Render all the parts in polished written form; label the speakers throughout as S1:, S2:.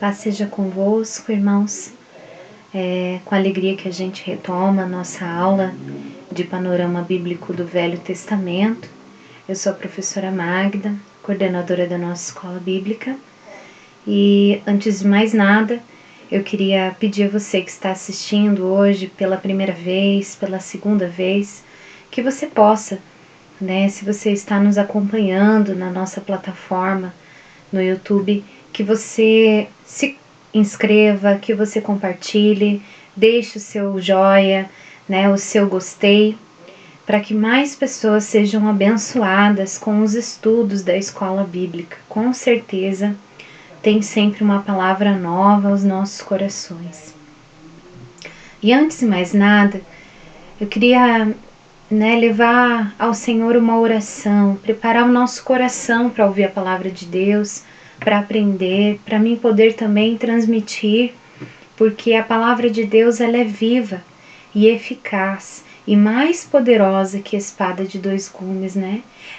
S1: Paz seja convosco, irmãos. Com alegria que a gente retoma a nossa aula de panorama bíblico do Velho Testamento. Eu sou a professora Magda, coordenadora da nossa escola bíblica. E antes de mais nada, eu queria pedir a você que está assistindo hoje pela primeira vez, pela segunda vez, que você possa, se você está nos acompanhando na nossa plataforma no YouTube, que você se inscreva, que você compartilhe, deixe o seu joia, o seu gostei, para que mais pessoas sejam abençoadas com os estudos da escola bíblica. Com certeza tem sempre uma palavra nova aos nossos corações. E antes de mais nada, eu queria levar ao Senhor uma oração, preparar o nosso coração para ouvir a palavra de Deus, para aprender, para mim poder também transmitir, porque a palavra de Deus ela é viva e eficaz e mais poderosa que a espada de dois gumes,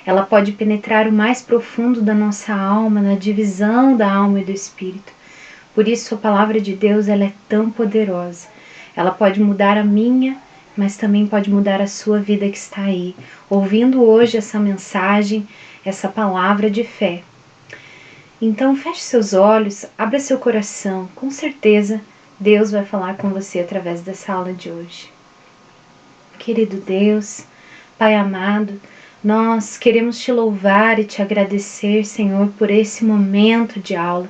S1: Ela pode penetrar o mais profundo da nossa alma, na divisão da alma e do espírito. Por isso a palavra de Deus ela é tão poderosa. Ela pode mudar a minha, mas também pode mudar a sua vida que está aí, ouvindo hoje essa mensagem, essa palavra de fé. Então feche seus olhos, abra seu coração, com certeza Deus vai falar com você através dessa aula de hoje. Querido Deus, Pai amado, nós queremos te louvar e te agradecer, Senhor, por esse momento de aula,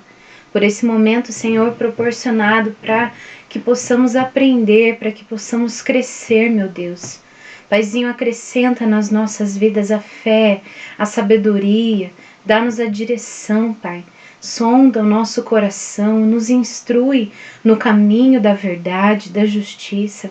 S1: por esse momento, Senhor, proporcionado para que possamos aprender, para que possamos crescer, meu Deus. Paizinho, acrescenta nas nossas vidas a fé, a sabedoria, dá-nos a direção, Pai. Sonda o nosso coração, nos instrui no caminho da verdade, da justiça.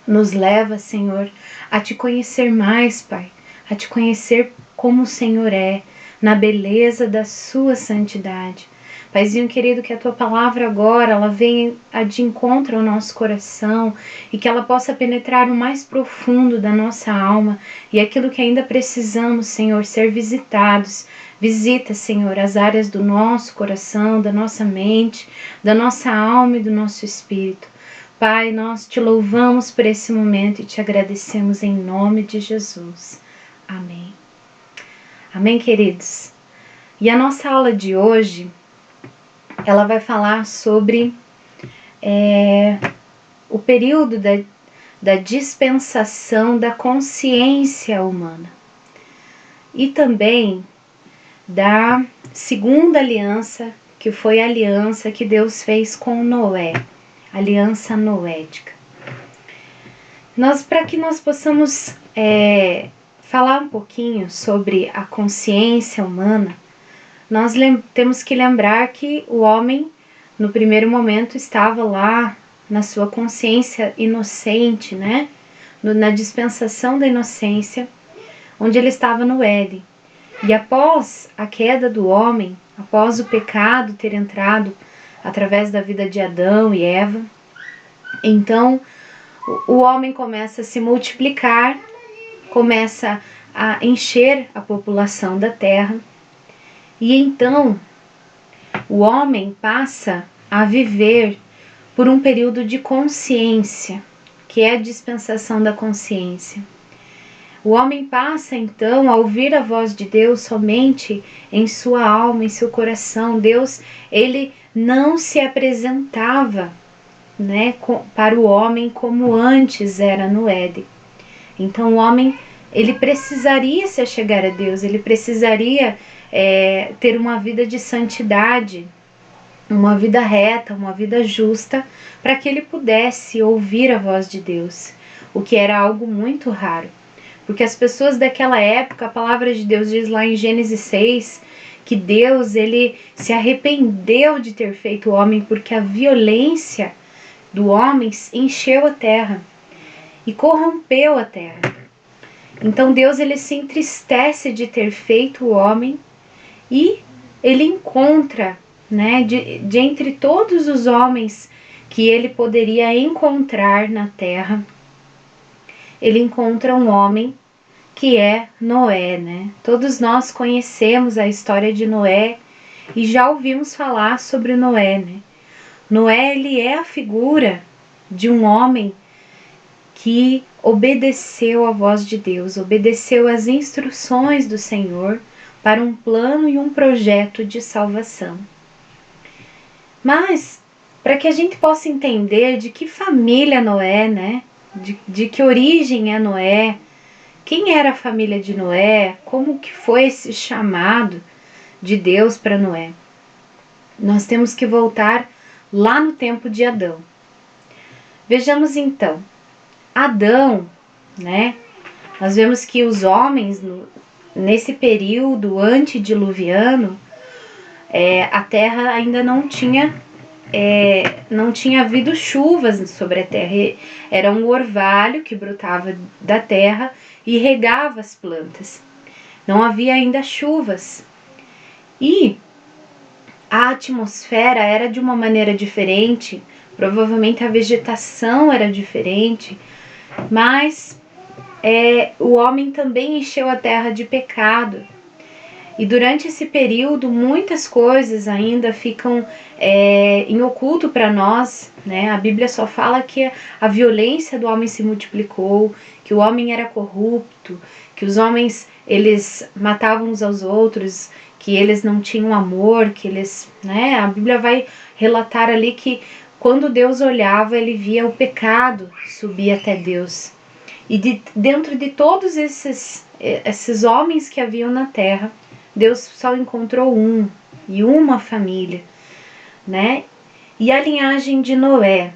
S1: Nos leva, Senhor, a te conhecer mais, Pai, a te conhecer como o Senhor é, na beleza da sua santidade. Paizinho querido, que a tua palavra agora, ela venha de encontro ao nosso coração e que ela possa penetrar o mais profundo da nossa alma e aquilo que ainda precisamos, Senhor, ser visitados. Visita, Senhor, as áreas do nosso coração, da nossa mente, da nossa alma e do nosso espírito. Pai, nós te louvamos por esse momento e te agradecemos em nome de Jesus. Amém. Amém, queridos? E a nossa aula de hoje, ela vai falar sobre o período da dispensação da consciência humana e também da segunda aliança, que foi a aliança que Deus fez com Noé, aliança noédica. Para que nós possamos falar um pouquinho sobre a consciência humana, nós temos que lembrar que o homem, no primeiro momento, estava lá na sua consciência inocente, na dispensação da inocência, onde ele estava no Éden. E após a queda do homem, após o pecado ter entrado através da vida de Adão e Eva, então o homem começa a se multiplicar, começa a encher a população da terra. E então, o homem passa a viver por um período de consciência, que é a dispensação da consciência. O homem passa, então, a ouvir a voz de Deus somente em sua alma, em seu coração. Deus, ele não se apresentava, para o homem como antes era no Éden. Então, o homem, ele precisaria se achegar a Deus, ele precisaria ter uma vida de santidade, uma vida reta, uma vida justa, para que ele pudesse ouvir a voz de Deus, o que era algo muito raro, porque as pessoas daquela época, a palavra de Deus diz lá em Gênesis 6, que Deus, ele se arrependeu de ter feito o homem, porque a violência do homem encheu a terra e corrompeu a terra. Então Deus, ele se entristece de ter feito o homem e ele encontra, de entre todos os homens que ele poderia encontrar na terra, ele encontra um homem que é Noé, Todos nós conhecemos a história de Noé. e já ouvimos falar sobre Noé, né? Noé, ele é a figura de um homem que obedeceu à voz de Deus, obedeceu às instruções do Senhor para um plano e um projeto de salvação. Mas, para que a gente possa entender de que família Noé, né? De que origem é Noé, quem era a família de Noé, como que foi esse chamado de Deus para Noé, nós temos que voltar lá no tempo de Adão. Vejamos então, Adão, né? Nós vemos que os homens, nesse período antediluviano, a terra ainda não tinha havido chuvas sobre a terra. Era um orvalho que brotava da terra e regava as plantas. Não havia ainda chuvas. E a atmosfera era de uma maneira diferente, provavelmente a vegetação era diferente, mas o homem também encheu a terra de pecado. E durante esse período, muitas coisas ainda ficam em oculto para nós, né? A Bíblia só fala que a violência do homem se multiplicou, que o homem era corrupto, que os homens, eles matavam uns aos outros, que eles não tinham amor, que eles, né? A Bíblia vai relatar ali que quando Deus olhava, ele via o pecado subir até Deus. E dentro de todos esses homens que haviam na terra, Deus só encontrou e uma família, né? E a linhagem de Noé.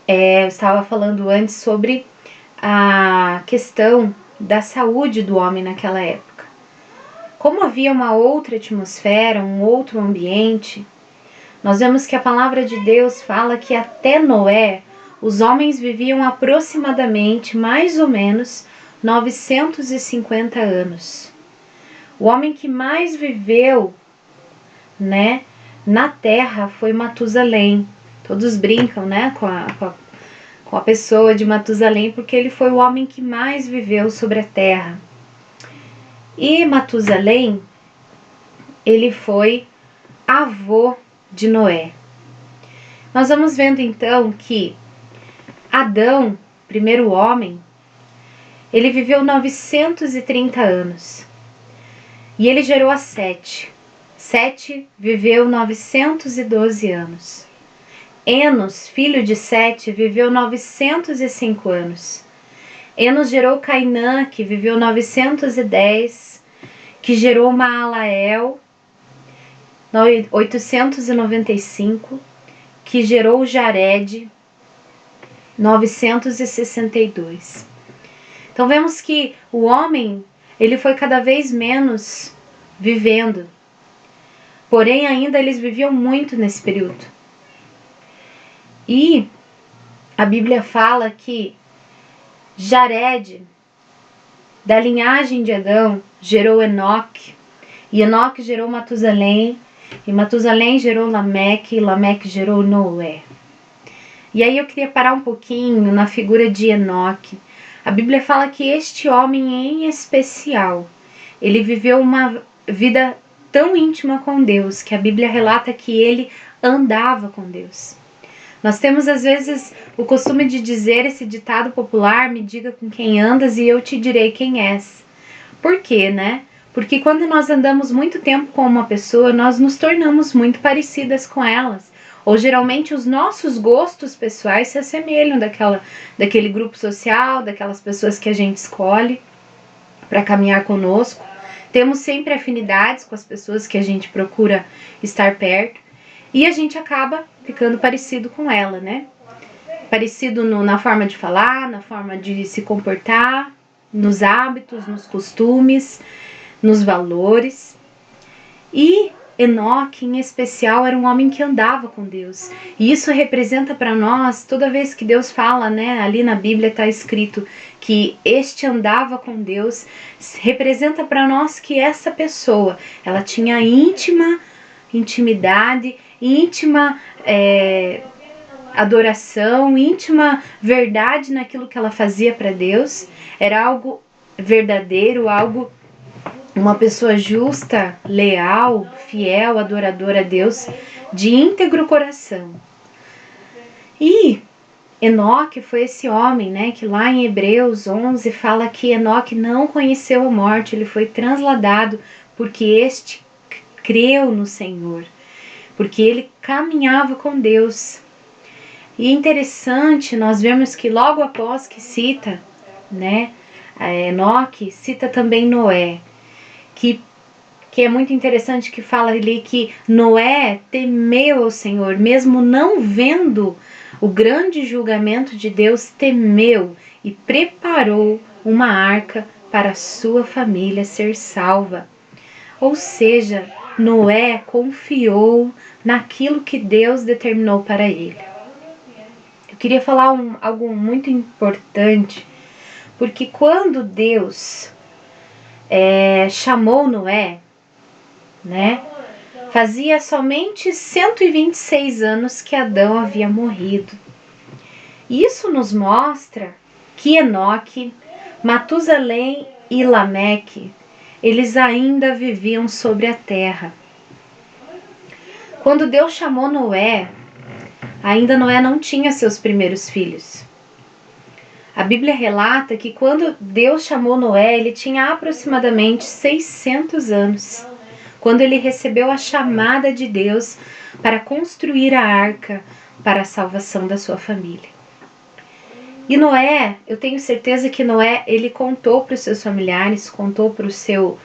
S1: Eu estava falando antes sobre a questão da saúde do homem naquela época. Como havia uma outra atmosfera, um outro ambiente, nós vemos que a palavra de Deus fala que até Noé, os homens viviam aproximadamente, mais ou menos, 950 anos. O homem que mais viveu, né, na terra foi Matusalém. Todos brincam, né, com a pessoa de Matusalém, porque ele foi o homem que mais viveu sobre a terra. E Matusalém, ele foi avô de Noé. Nós vamos vendo então que Adão, primeiro homem, ele viveu 930 anos. E ele gerou a Sete. Sete viveu 912 anos. Enos, filho de Sete, viveu 905 anos. Enos gerou Cainã, que viveu 910, que gerou Maalael, 895, que gerou Jared, 962. Então vemos que o homem, ele foi cada vez menos vivendo. Porém, ainda eles viviam muito nesse período. E a Bíblia fala que Jared, da linhagem de Adão, gerou Enoque. E Enoque gerou Matusalém. E Matusalém gerou Lameque. E Lameque gerou Noé. E aí eu queria parar um pouquinho na figura de Enoque. A Bíblia fala que este homem em especial, ele viveu uma vida tão íntima com Deus, que a Bíblia relata que ele andava com Deus. Nós temos às vezes o costume de dizer esse ditado popular, me diga com quem andas e eu te direi quem és. Por quê, né? Porque quando nós andamos muito tempo com uma pessoa, nós nos tornamos muito parecidas com elas. Ou geralmente os nossos gostos pessoais se assemelham daquele grupo social, daquelas pessoas que a gente escolhe para caminhar conosco. Temos sempre afinidades com as pessoas que a gente procura estar perto e a gente acaba ficando parecido com ela, né? Parecido na forma de falar, na forma de se comportar, nos hábitos, nos costumes, nos valores. E Enoque, em especial, era um homem que andava com Deus. E isso representa para nós, toda vez que Deus fala, né, ali na Bíblia está escrito que este andava com Deus, representa para nós que essa pessoa, ela tinha intimidade, íntima adoração, íntima verdade naquilo que ela fazia para Deus. Era algo verdadeiro, algo uma pessoa justa, leal, fiel, adoradora a Deus, de íntegro coração. E Enoque foi esse homem, né, que lá em Hebreus 11 fala que Enoque não conheceu a morte, ele foi transladado porque este creu no Senhor, porque ele caminhava com Deus. E é interessante nós vemos que logo após que cita, né, Enoque, cita também Noé, que é muito interessante, que fala ali que Noé temeu ao Senhor, mesmo não vendo o grande julgamento de Deus, temeu e preparou uma arca para a sua família ser salva. Ou seja, Noé confiou naquilo que Deus determinou para ele. Eu queria falar algo muito importante, porque quando Deus chamou Noé, né, fazia somente 126 anos que Adão havia morrido. Isso nos mostra que Enoque, Matusalém e Lameque, eles ainda viviam sobre a terra. Quando Deus chamou Noé, ainda Noé não tinha seus primeiros filhos. A Bíblia relata que quando Deus chamou Noé, ele tinha aproximadamente 600 anos, quando ele recebeu a chamada de Deus para construir a arca para a salvação da sua família. E Noé, eu tenho certeza que Noé, ele contou para os seus familiares, contou para o seu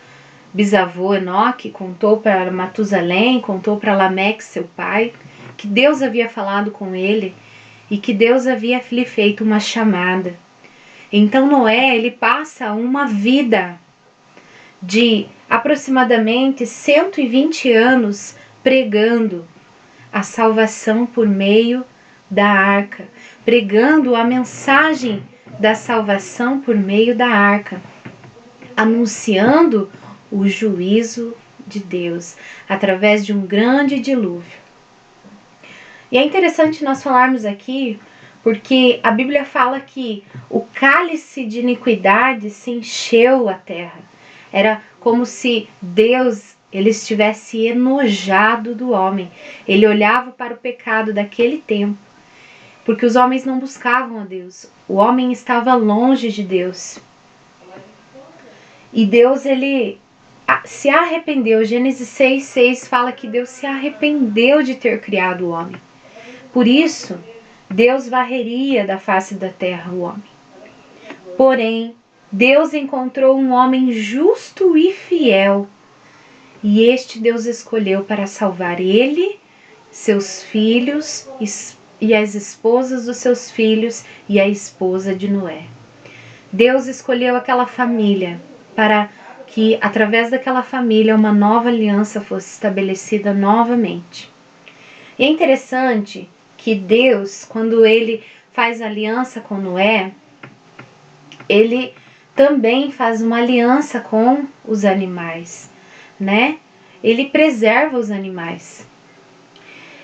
S1: bisavô Enoque, contou para Matusalém, contou para Lameque, seu pai, que Deus havia falado com ele e que Deus havia lhe feito uma chamada. Então Noé, ele passa uma vida de aproximadamente 120 anos pregando a salvação por meio da arca, pregando a mensagem da salvação por meio da arca, anunciando o juízo de Deus através de um grande dilúvio. E é interessante nós falarmos aqui, porque a Bíblia fala que o cálice de iniquidade se encheu a terra. Era como se Deus, ele estivesse enojado do homem. Ele olhava para o pecado daquele tempo, porque os homens não buscavam a Deus. O homem estava longe de Deus. E Deus, ele se arrependeu. Gênesis 6:6 fala que Deus se arrependeu de ter criado o homem. Por isso, Deus varreria da face da terra o homem. Porém, Deus encontrou um homem justo e fiel, e este Deus escolheu para salvar ele, seus filhos e as esposas dos seus filhos e a esposa de Noé. Deus escolheu aquela família para que, através daquela família, uma nova aliança fosse estabelecida novamente. E é interessante que Deus, quando ele faz aliança com Noé, ele também faz uma aliança com os animais, né? Ele preserva os animais.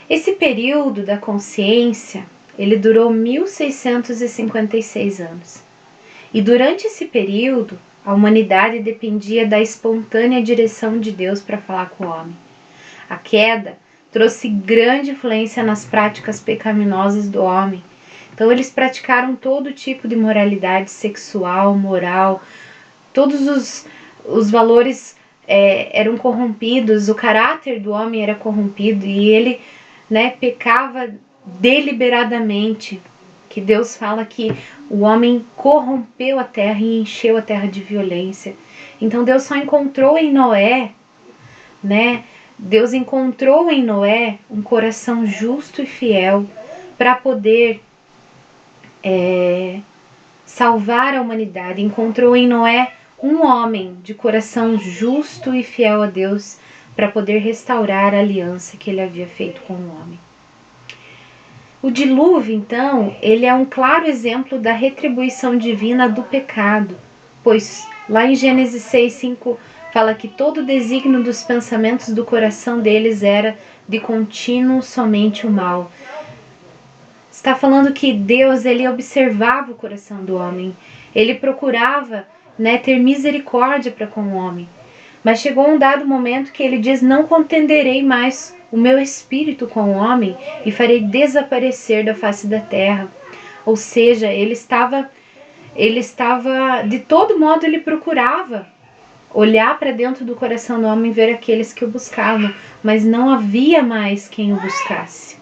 S1: Esse período da consciência, ele durou 1656 anos. E durante esse período, a humanidade dependia da espontânea direção de Deus para falar com o homem. A queda trouxe grande influência nas práticas pecaminosas do homem. Então eles praticaram todo tipo de moralidade sexual, moral, todos os valores eram corrompidos, o caráter do homem era corrompido e ele, né, pecava deliberadamente, que Deus fala que o homem corrompeu a terra e encheu a terra de violência. Então Deus só encontrou em Noé, né, Deus encontrou em Noé um coração justo e fiel para poder salvar a humanidade. Encontrou em Noé um homem de coração justo e fiel a Deus para poder restaurar a aliança que ele havia feito com o homem. O dilúvio, então, ele é um claro exemplo da retribuição divina do pecado, pois lá em Gênesis 6:5 fala que todo o desígnio dos pensamentos do coração deles era de contínuo somente o mal. Está falando que Deus, ele observava o coração do homem, ele procurava, né, ter misericórdia para com o homem, Mas chegou um dado momento que ele diz: não contenderei mais o meu espírito com o homem e farei desaparecer da face da terra. Ou seja, ele estava, de todo modo ele procurava olhar para dentro do coração do homem e ver aqueles que o buscavam, mas não havia mais quem o buscasse.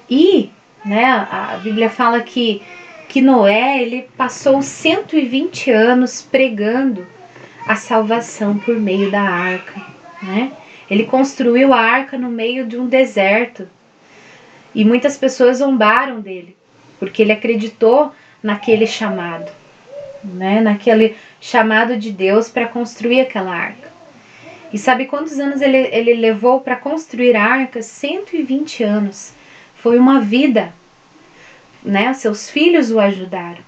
S1: E, né, a Bíblia fala que Noé, ele passou 120 anos pregando a salvação por meio da arca, né? Ele construiu a arca no meio de um deserto e muitas pessoas zombaram dele, porque ele acreditou naquele chamado, né? Naquele chamado de Deus para construir aquela arca. E sabe quantos anos ele levou para construir a arca? 120 anos. Foi uma vida, né? Seus filhos o ajudaram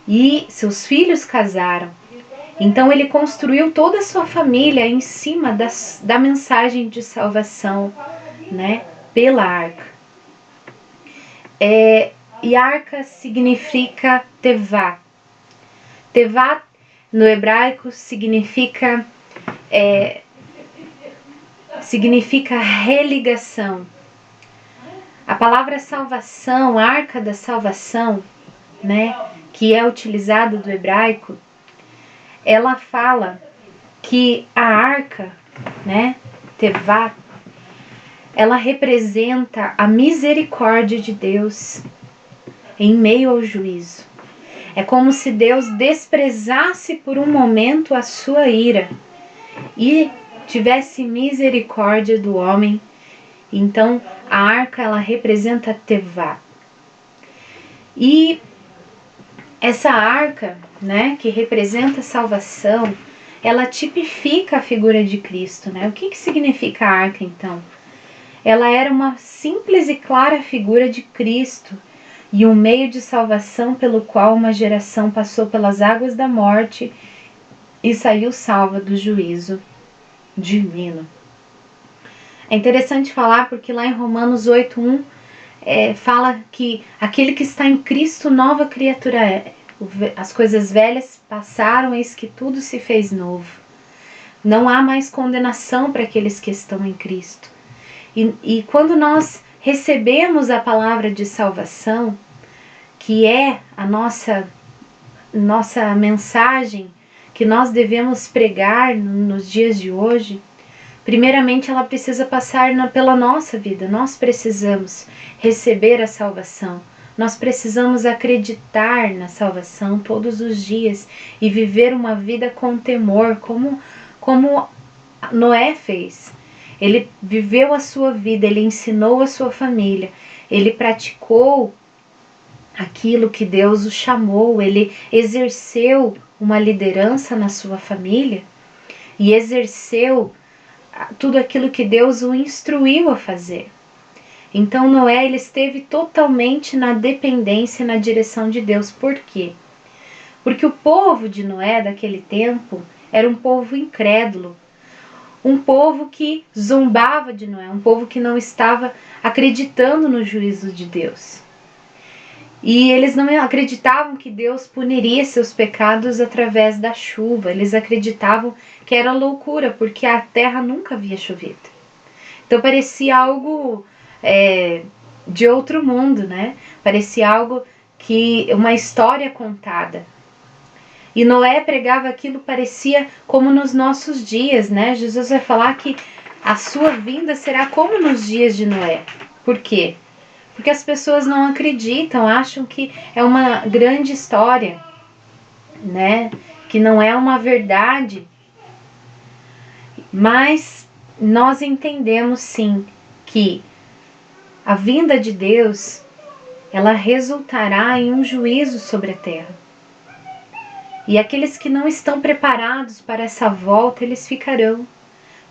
S1: e seus filhos casaram. Então ele construiu toda a sua família em cima da mensagem de salvação, né, pela arca. E arca significa tevá. Tevá no hebraico significa religação. A palavra salvação, arca da salvação, né, que é utilizada do hebraico, ela fala que a arca, né, tevá, ela representa a misericórdia de Deus em meio ao juízo. É como se Deus desprezasse por um momento a sua ira e tivesse misericórdia do homem. Então, a arca, ela representa tevá. E essa arca, né, que representa a salvação, ela tipifica a figura de Cristo, né? O que significa a arca, então? Ela era uma simples e clara figura de Cristo e um meio de salvação pelo qual uma geração passou pelas águas da morte e saiu salva do juízo divino. É interessante falar porque lá em Romanos 8:1 fala que aquele que está em Cristo, nova criatura é. As coisas velhas passaram, eis que tudo se fez novo. Não há mais condenação para aqueles que estão em Cristo. E quando nós recebemos a palavra de salvação, que é a nossa mensagem que nós devemos pregar nos dias de hoje, primeiramente ela precisa passar pela nossa vida. Nós precisamos receber a salvação. Nós precisamos acreditar na salvação todos os dias e viver uma vida com temor, como Noé fez. Ele viveu a sua vida, ele ensinou a sua família, ele praticou aquilo que Deus o chamou, ele exerceu uma liderança na sua família e exerceu tudo aquilo que Deus o instruiu a fazer. Então Noé, ele esteve totalmente na dependência e na direção de Deus. Por quê? Porque o povo de Noé daquele tempo era um povo incrédulo, um povo que zombava de Noé, um povo que não estava acreditando no juízo de Deus. E eles não acreditavam que Deus puniria seus pecados através da chuva. Eles acreditavam que era loucura, porque a terra nunca havia chovido. Então parecia algo de outro mundo, né? Parecia algo uma história contada. E Noé pregava aquilo, parecia como nos nossos dias, né? Jesus vai falar que a sua vinda será como nos dias de Noé. Por quê? Porque as pessoas não acreditam, acham que é uma grande história, né? Que não é uma verdade. Mas nós entendemos sim que a vinda de Deus, ela resultará em um juízo sobre a terra. E aqueles que não estão preparados para essa volta, eles ficarão.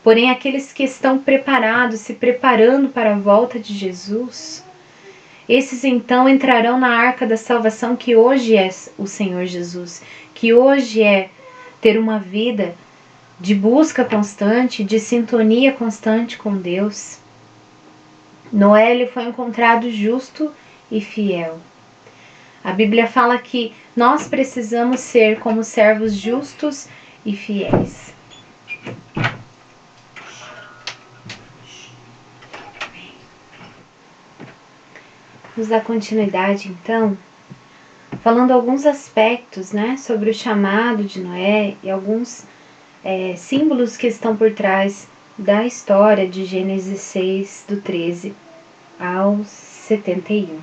S1: Porém, aqueles que estão preparados, se preparando para a volta de Jesus, esses então entrarão na arca da salvação, que hoje é o Senhor Jesus, que hoje é ter uma vida de busca constante, de sintonia constante com Deus. Noé, ele foi encontrado justo e fiel. A Bíblia fala que nós precisamos ser como servos justos e fiéis. Vamos dar continuidade, então, falando alguns aspectos, né, sobre o chamado de Noé e alguns símbolos que estão por trás da história de Gênesis 6, do 13 ao 71.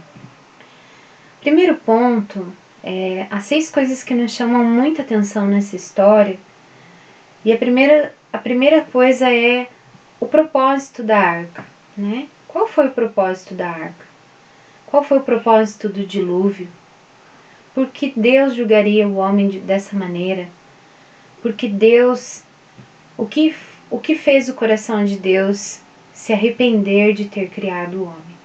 S1: Primeiro ponto, há 6 coisas que nos chamam muita atenção nessa história. E a primeira coisa é o propósito da arca, né? Qual foi o propósito da arca? Qual foi o propósito do dilúvio? Por que Deus julgaria o homem dessa maneira? Porque Deus, o que fez o coração de Deus se arrepender de ter criado o homem?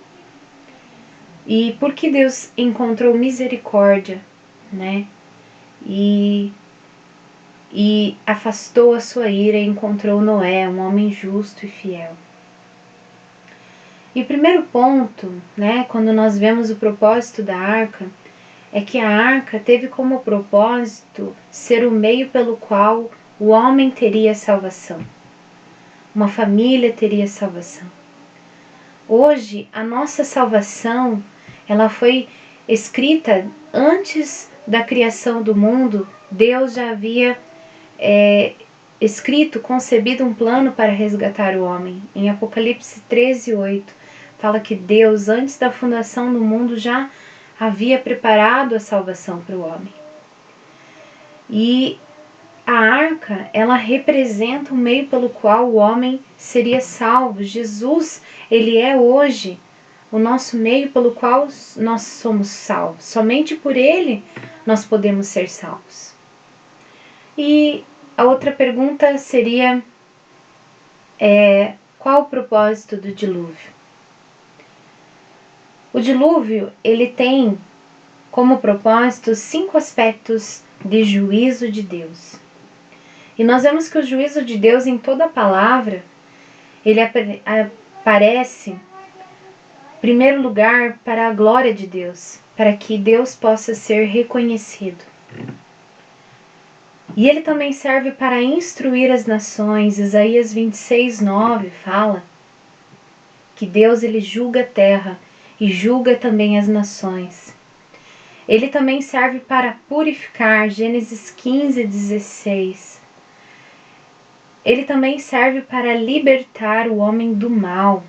S1: E por que Deus encontrou misericórdia, né? E afastou a sua ira e encontrou Noé, um homem justo e fiel. E o primeiro ponto, né, quando nós vemos o propósito da arca, é que a arca teve como propósito ser o meio pelo qual o homem teria salvação. Uma família teria salvação. Hoje, a nossa salvação, ela foi escrita antes da criação do mundo. Deus já havia escrito, concebido um plano para resgatar o homem. Em Apocalipse 13:8, fala que Deus, antes da fundação do mundo, já havia preparado a salvação para o homem. E a arca, ela representa o meio pelo qual o homem seria salvo. Jesus, ele é hoje o nosso meio pelo qual nós somos salvos. Somente por ele nós podemos ser salvos. E a outra pergunta seria, qual o propósito do dilúvio? O dilúvio, ele tem como propósito 5 aspectos de juízo de Deus. E nós vemos que o juízo de Deus em toda a palavra, ele aparece, em primeiro lugar, para a glória de Deus, para que Deus possa ser reconhecido. E ele também serve para instruir as nações. Isaías 26:9 fala que Deus, ele julga a terra e julga também as nações. Ele também serve para purificar, Gênesis 15:16. Ele também serve para libertar o homem do mal.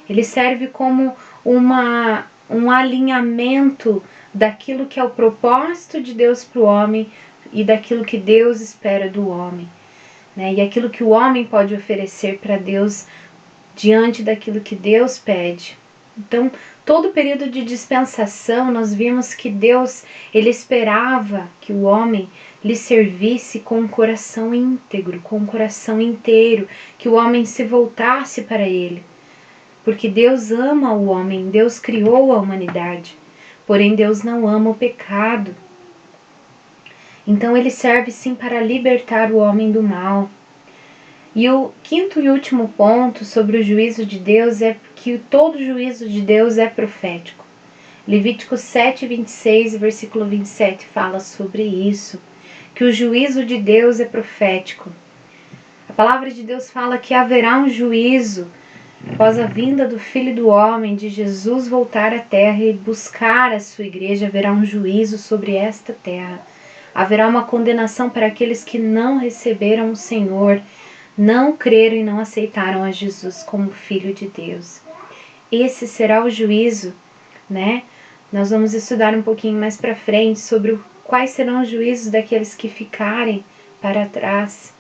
S1: Ele serve como um alinhamento daquilo que é o propósito de Deus para o homem e daquilo que Deus espera do homem, né? E aquilo que o homem pode oferecer para Deus diante daquilo que Deus pede. Então, todo o período de dispensação, nós vimos que Deus, ele esperava que o homem lhe servisse com um coração íntegro, com um coração inteiro, que o homem se voltasse para ele. Porque Deus ama o homem, Deus criou a humanidade, porém Deus não ama o pecado. Então ele serve sim para libertar o homem do mal. E o quinto e último ponto sobre o juízo de Deus é que todo juízo de Deus é profético. Levítico 7:26, versículo 27 fala sobre isso, que o juízo de Deus é profético. A palavra de Deus fala que haverá um juízo após a vinda do Filho do Homem, de Jesus voltar à terra e buscar a sua igreja. Haverá um juízo sobre esta terra. Haverá uma condenação para aqueles que não receberam o Senhor, não creram e não aceitaram a Jesus como Filho de Deus. Esse será o juízo, né? Nós vamos estudar um pouquinho mais para frente sobre quais serão os juízos daqueles que ficarem para trás.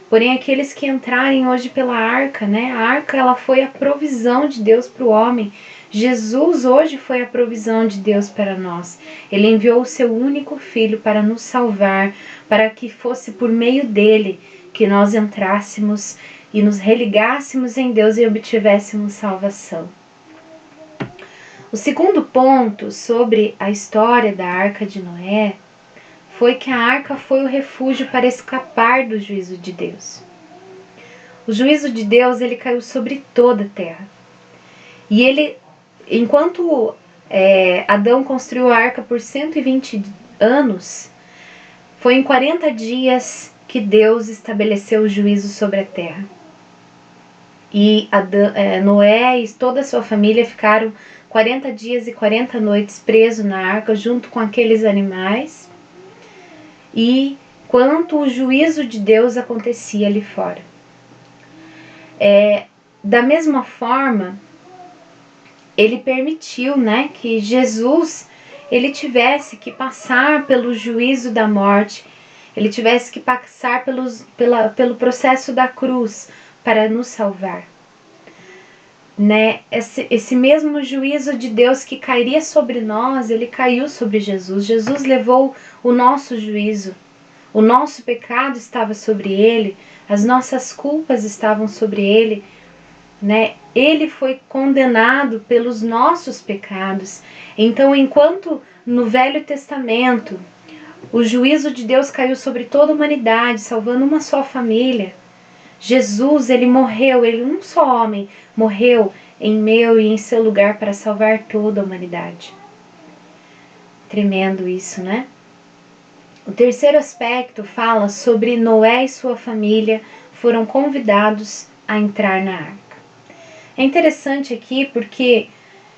S1: Porém, aqueles que entrarem hoje pela arca, né? A arca, ela foi a provisão de Deus para o homem. Jesus hoje foi a provisão de Deus para nós. Ele enviou o seu único filho para nos salvar, para que fosse por meio dele que nós entrássemos e nos religássemos em Deus e obtivéssemos salvação. O segundo ponto sobre a história da Arca de Noé foi que a arca foi o refúgio para escapar do juízo de Deus. O juízo de Deus, ele caiu sobre toda a terra. E ele, enquanto Adão construiu a arca por 120 anos, foi em 40 dias que Deus estabeleceu o juízo sobre a terra. E Noé e toda a sua família ficaram 40 dias e 40 noites presos na arca junto com aqueles animais, e quanto o juízo de Deus acontecia ali fora. Da mesma forma, ele permitiu, né, que Jesus ele tivesse que passar pelo juízo da morte, ele tivesse que passar pelo processo da cruz para nos salvar. Né? Esse mesmo juízo de Deus que cairia sobre nós, ele caiu sobre Jesus. Jesus levou o nosso juízo. O nosso pecado estava sobre ele, as nossas culpas estavam sobre ele, né? Ele foi condenado pelos nossos pecados. Então, enquanto no Velho Testamento o juízo de Deus caiu sobre toda a humanidade, salvando uma só família, Jesus, ele morreu, ele um só homem, morreu em meu e em seu lugar para salvar toda a humanidade. Tremendo isso, né? O terceiro aspecto fala sobre Noé e sua família foram convidados a entrar na arca. É interessante aqui porque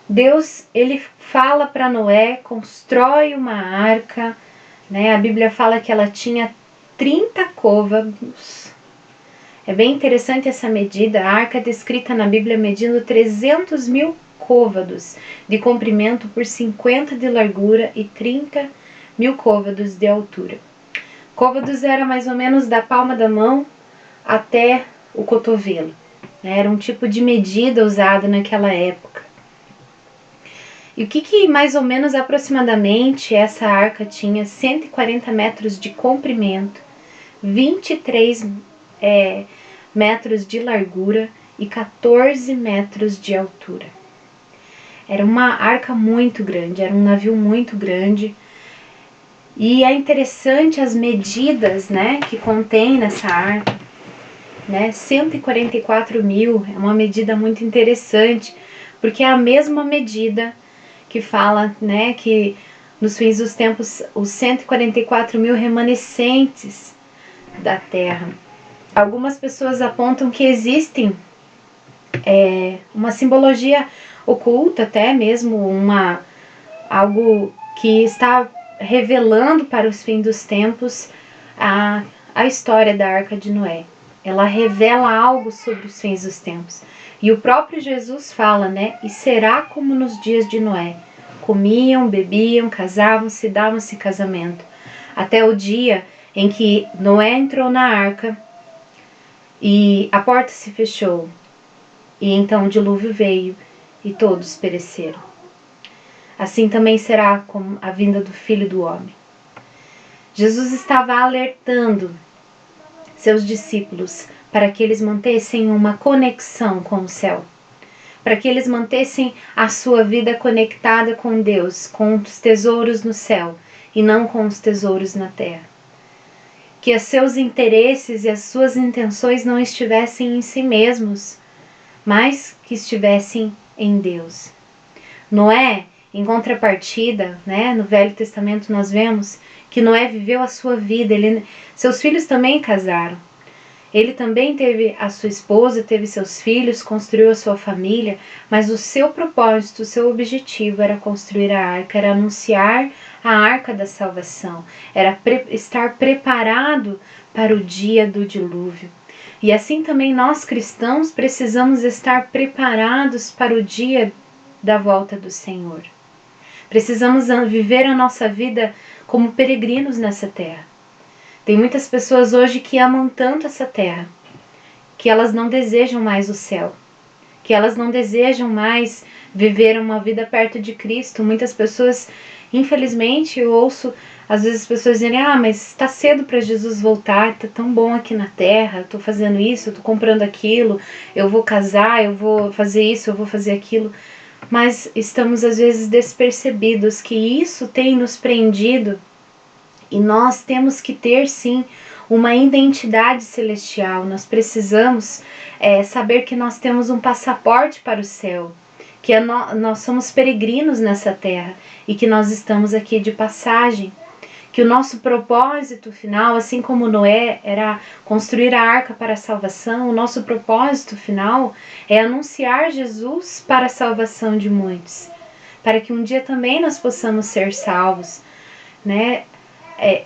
S1: Deus, ele fala para Noé, constrói uma arca, né? A Bíblia fala que ela tinha 30 côvados. É bem interessante essa medida. A arca é descrita na Bíblia medindo 300.000 côvados de comprimento por 50 de largura e 30.000 côvados de altura. Côvados era mais ou menos da palma da mão até o cotovelo. Era um tipo de medida usado naquela época. E o que mais ou menos aproximadamente essa arca tinha? 140 metros de comprimento, 23 metros de largura e 14 metros de altura. Era uma arca muito grande, era um navio muito grande. E é interessante as medidas, né, que contém nessa arca. 144.000 é uma medida muito interessante, porque é a mesma medida que fala, né, que nos fins dos tempos os 144.000 remanescentes da terra. Algumas pessoas apontam que existem uma simbologia oculta, até mesmo algo que está revelando para os fins dos tempos a história da Arca de Noé. Ela revela algo sobre os fins dos tempos. E o próprio Jesus fala, né? E será como nos dias de Noé. Comiam, bebiam, casavam-se, davam-se casamento. Até o dia em que Noé entrou na arca e a porta se fechou. E então o dilúvio veio e todos pereceram. Assim também será com a vinda do Filho do Homem. Jesus estava alertando seus discípulos para que eles mantessem uma conexão com o céu, para que eles mantessem a sua vida conectada com Deus, com os tesouros no céu e não com os tesouros na terra. Que os seus interesses e as suas intenções não estivessem em si mesmos, mas que estivessem em Deus. Noé, em contrapartida, né, no Velho Testamento nós vemos que Noé viveu a sua vida, seus filhos também casaram. Ele também teve a sua esposa, teve seus filhos, construiu a sua família, mas o seu propósito, o seu objetivo era construir a arca, era anunciar a arca da salvação, era estar preparado para o dia do dilúvio. E assim também nós cristãos precisamos estar preparados para o dia da volta do Senhor. Precisamos viver a nossa vida como peregrinos nessa terra. Tem muitas pessoas hoje que amam tanto essa terra, que elas não desejam mais o céu, que elas não desejam mais viver uma vida perto de Cristo. Muitas pessoas, infelizmente, eu ouço às vezes as pessoas dizerem: mas está cedo para Jesus voltar, está tão bom aqui na terra, estou fazendo isso, estou comprando aquilo, eu vou casar, eu vou fazer isso, eu vou fazer aquilo. Mas estamos às vezes despercebidos que isso tem nos prendido e nós temos que ter sim uma identidade celestial. Nós precisamos saber que nós temos um passaporte para o céu, que nós somos peregrinos nessa terra e que nós estamos aqui de passagem, que o nosso propósito final, assim como Noé era construir a arca para a salvação, o nosso propósito final é anunciar Jesus para a salvação de muitos, para que um dia também nós possamos ser salvos, né?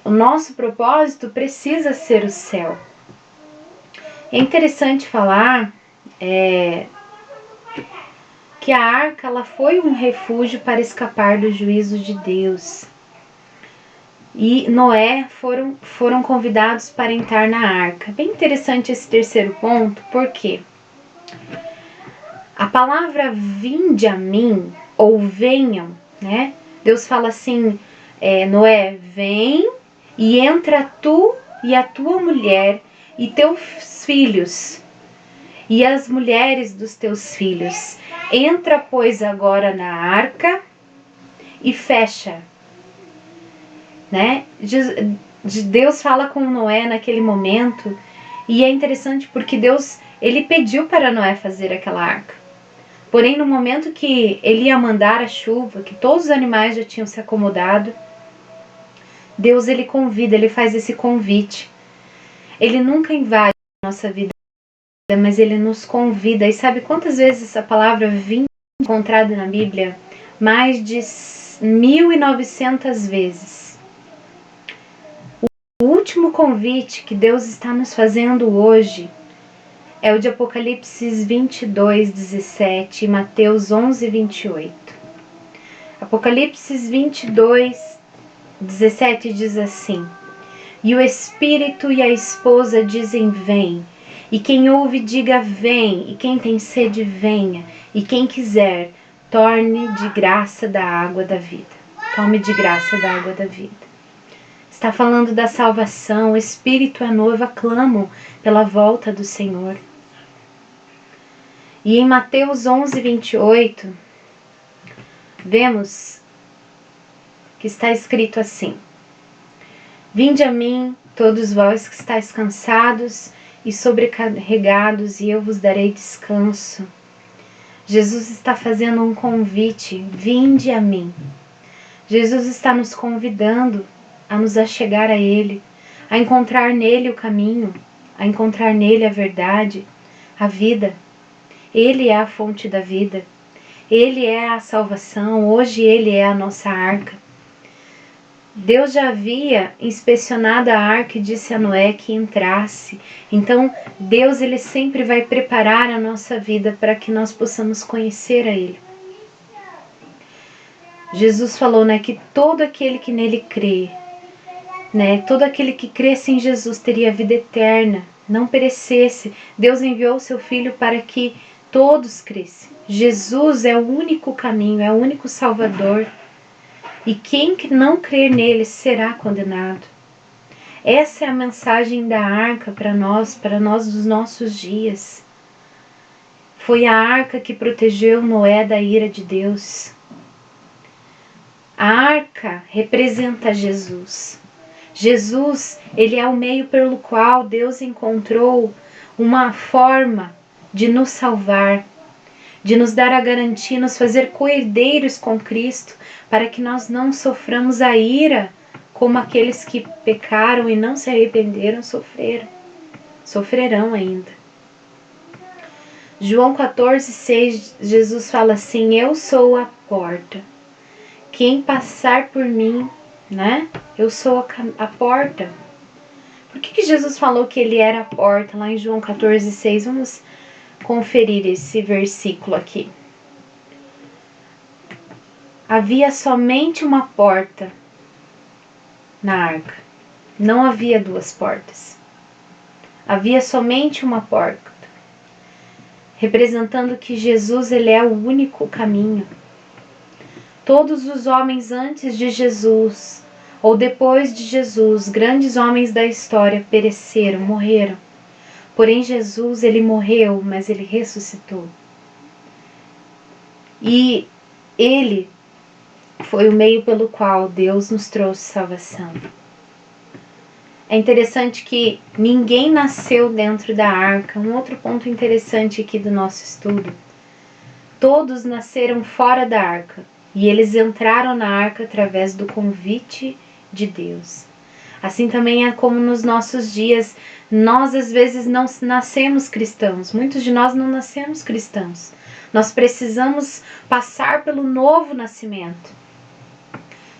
S1: O nosso propósito precisa ser o céu. É interessante falar que a arca ela foi um refúgio para escapar do juízo de Deus. E Noé foram convidados para entrar na arca. Bem interessante esse terceiro ponto, porque a palavra vinde a mim, ou venham, né? Deus fala assim, Noé, vem e entra tu e a tua mulher e teus filhos e as mulheres dos teus filhos. Entra, pois, agora na arca e fecha. Né? Deus fala com Noé naquele momento, e é interessante porque Deus, ele pediu para Noé fazer aquela arca. Porém, no momento que ele ia mandar a chuva, que todos os animais já tinham se acomodado, Deus, ele convida, ele faz esse convite. Ele nunca invade a nossa vida, mas ele nos convida. E sabe quantas vezes essa palavra vinde é encontrada na Bíblia? Mais de 1900 vezes. O último convite que Deus está nos fazendo hoje é o de Apocalipse 22, 17 e Mateus 11, 28. Apocalipse 22, 17 diz assim: E o Espírito e a esposa dizem vem, e quem ouve diga vem, e quem tem sede venha, e quem quiser torne de graça da água da vida. Tome de graça da água da vida. Está falando da salvação, o Espírito e a noiva clamam pela volta do Senhor. E em Mateus 11, 28, vemos que está escrito assim: Vinde a mim, todos vós que estáis cansados e sobrecarregados, e eu vos darei descanso. Jesus está fazendo um convite, vinde a mim. Jesus está nos convidando a nos achegar a Ele, a encontrar nele o caminho, a encontrar nele a verdade, a vida. Ele é a fonte da vida, Ele é a salvação, hoje Ele é a nossa arca. Deus já havia inspecionado a arca e disse a Noé que entrasse. Então Deus, ele sempre vai preparar a nossa vida para que nós possamos conhecer a Ele. Jesus falou, né, que todo aquele que nele crê, né, todo aquele que cresce em Jesus teria vida eterna, não perecesse. Deus enviou o seu Filho para que todos crescem. Jesus é o único caminho, é o único Salvador. E quem que não crer nele será condenado. Essa é a mensagem da arca para nós dos nossos dias. Foi a arca que protegeu Noé da ira de Deus. A arca representa Jesus. Jesus, ele é o meio pelo qual Deus encontrou uma forma de nos salvar, de nos dar a garantia, nos fazer co-herdeiros com Cristo, para que nós não soframos a ira como aqueles que pecaram e não se arrependeram sofrerão ainda. João 14, 6, Jesus fala assim: eu sou a porta. Quem passar por mim, né? Eu sou a porta. Por que Jesus falou que ele era a porta? Lá em João 14, 6, vamos conferir esse versículo aqui. Havia somente uma porta na arca. Não havia duas portas. Havia somente uma porta, representando que Jesus, ele é o único caminho. Todos os homens antes de Jesus ou depois de Jesus, grandes homens da história, pereceram, morreram. Porém, Jesus, ele morreu, mas ele ressuscitou. E ele foi o meio pelo qual Deus nos trouxe salvação. É interessante que ninguém nasceu dentro da arca. Um outro ponto interessante aqui do nosso estudo. Todos nasceram fora da arca. E eles entraram na arca através do convite de Deus. Assim também é como nos nossos dias, nós às vezes não nascemos cristãos, muitos de nós não nascemos cristãos. Nós precisamos passar pelo novo nascimento.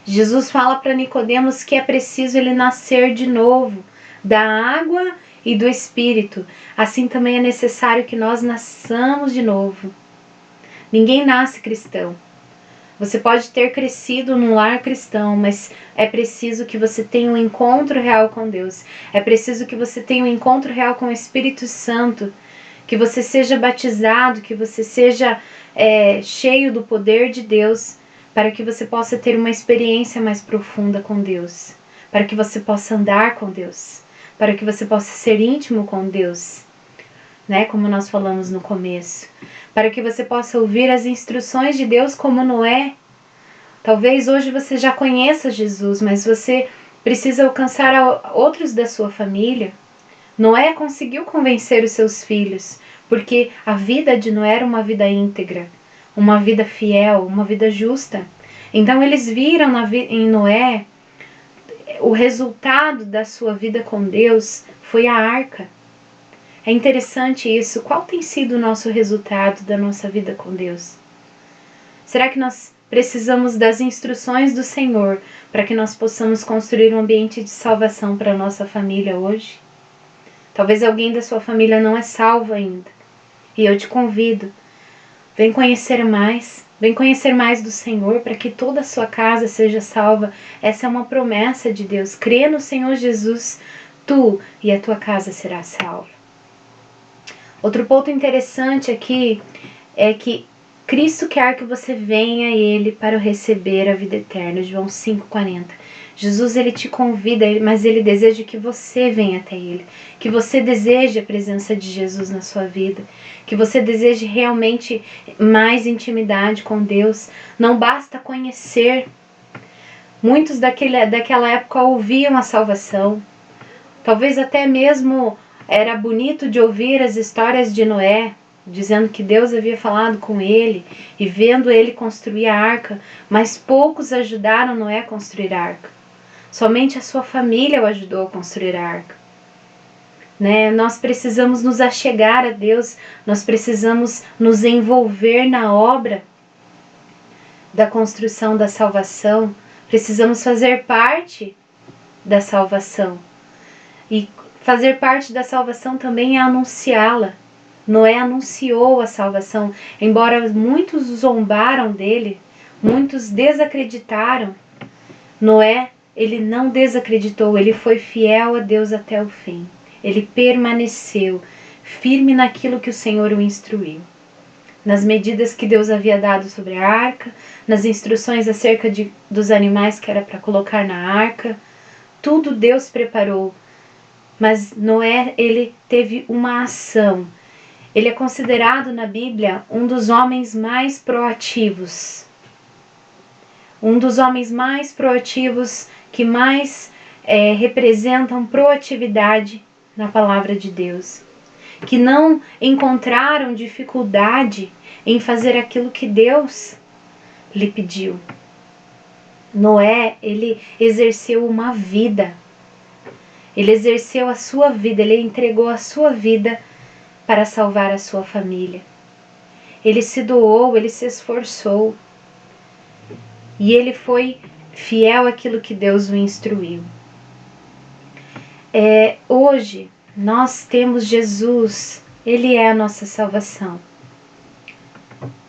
S1: Jesus fala para Nicodemos que é preciso ele nascer de novo, da água e do Espírito. Assim também é necessário que nós nasçamos de novo. Ninguém nasce cristão. Você pode ter crescido num lar cristão, mas é preciso que você tenha um encontro real com Deus. É preciso que você tenha um encontro real com o Espírito Santo. Que você seja batizado, que você seja cheio do poder de Deus, para que você possa ter uma experiência mais profunda com Deus. Para que você possa andar com Deus. Para que você possa ser íntimo com Deus. Né, como nós falamos no começo. Para que você possa ouvir as instruções de Deus como Noé. Talvez hoje você já conheça Jesus, mas você precisa alcançar outros da sua família. Noé conseguiu convencer os seus filhos, porque a vida de Noé era uma vida íntegra, uma vida fiel, uma vida justa. Então eles viram em Noé o resultado da sua vida com Deus foi a arca. É interessante isso. Qual tem sido o nosso resultado da nossa vida com Deus? Será que nós precisamos das instruções do Senhor para que nós possamos construir um ambiente de salvação para a nossa família hoje? Talvez alguém da sua família não é salvo ainda. E eu te convido, vem conhecer mais do Senhor para que toda a sua casa seja salva. Essa é uma promessa de Deus. Crê no Senhor Jesus, tu e a tua casa será salva. Outro ponto interessante aqui é que Cristo quer que você venha a Ele para receber a vida eterna. João 5,40. Jesus, Ele te convida, mas Ele deseja que você venha até Ele. Que você deseje a presença de Jesus na sua vida. Que você deseje realmente mais intimidade com Deus. Não basta conhecer. Muitos daquela época ouviam a salvação. Talvez até mesmo era bonito de ouvir as histórias de Noé, dizendo que Deus havia falado com ele e vendo ele construir a arca, mas poucos ajudaram Noé a construir a arca. Somente a sua família o ajudou a construir a arca. Né? Nós precisamos nos achegar a Deus, nós precisamos nos envolver na obra da construção da salvação, precisamos fazer parte da salvação. E fazer parte da salvação também é anunciá-la. Noé anunciou a salvação, embora muitos zombaram dele, muitos desacreditaram. Noé, ele não desacreditou, ele foi fiel a Deus até o fim. Ele permaneceu firme naquilo que o Senhor o instruiu. Nas medidas que Deus havia dado sobre a arca, nas instruções acerca dos animais que era para colocar na arca, tudo Deus preparou. Mas Noé, ele teve uma ação. Ele é considerado na Bíblia um dos homens mais proativos. Um dos homens mais proativos que mais representam proatividade na palavra de Deus. Que não encontraram dificuldade em fazer aquilo que Deus lhe pediu. Noé, ele exerceu uma vida. Ele exerceu a sua vida, ele entregou a sua vida para salvar a sua família. Ele se doou, ele se esforçou. E ele foi fiel àquilo que Deus o instruiu. Hoje, nós temos Jesus, Ele é a nossa salvação.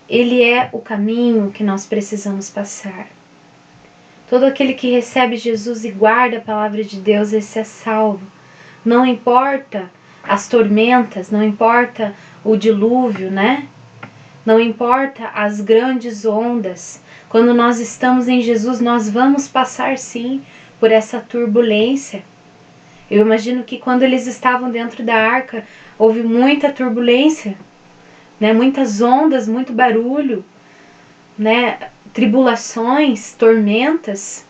S1: Ele é o caminho que nós precisamos passar. Todo aquele que recebe Jesus e guarda a palavra de Deus, esse é salvo. Não importa as tormentas, não importa o dilúvio, né? Não importa as grandes ondas. Quando nós estamos em Jesus, nós vamos passar sim por essa turbulência. Eu imagino que quando eles estavam dentro da arca, houve muita turbulência, né? Muitas ondas, muito barulho, né? Tribulações, tormentas.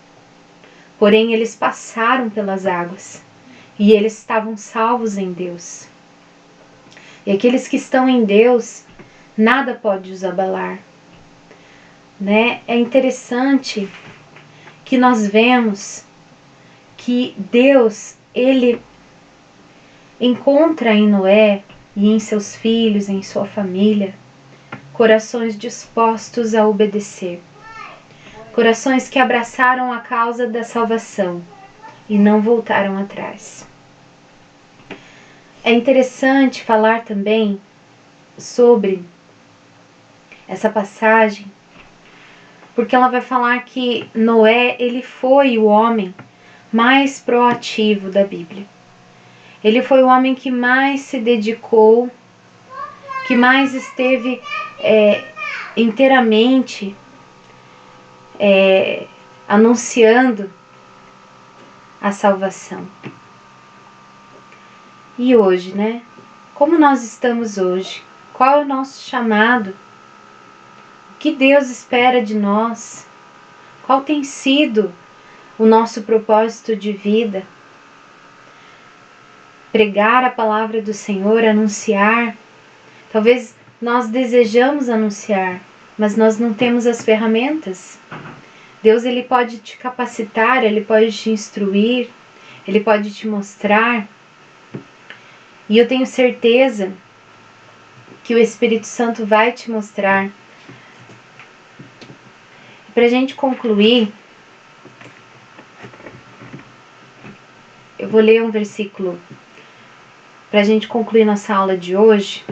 S1: Porém, eles passaram pelas águas e eles estavam salvos em Deus. E aqueles que estão em Deus, nada pode os abalar. Né? É interessante que nós vemos que Deus, Ele encontra em Noé e em seus filhos, em sua família, corações dispostos a obedecer. Corações que abraçaram a causa da salvação e não voltaram atrás. É interessante falar também sobre essa passagem, porque ela vai falar que Noé, ele foi o homem mais proativo da Bíblia. Ele foi o homem que mais se dedicou, que mais esteve inteiramente anunciando a salvação. E hoje, né? Como nós estamos hoje? Qual é o nosso chamado? O que Deus espera de nós? Qual tem sido o nosso propósito de vida? Pregar a palavra do Senhor, anunciar. Talvez nós desejamos anunciar, mas nós não temos as ferramentas. Deus, Ele pode te capacitar, Ele pode te instruir, Ele pode te mostrar. E eu tenho certeza que o Espírito Santo vai te mostrar. Para a gente concluir, eu vou ler um versículo para a gente concluir nossa aula de hoje.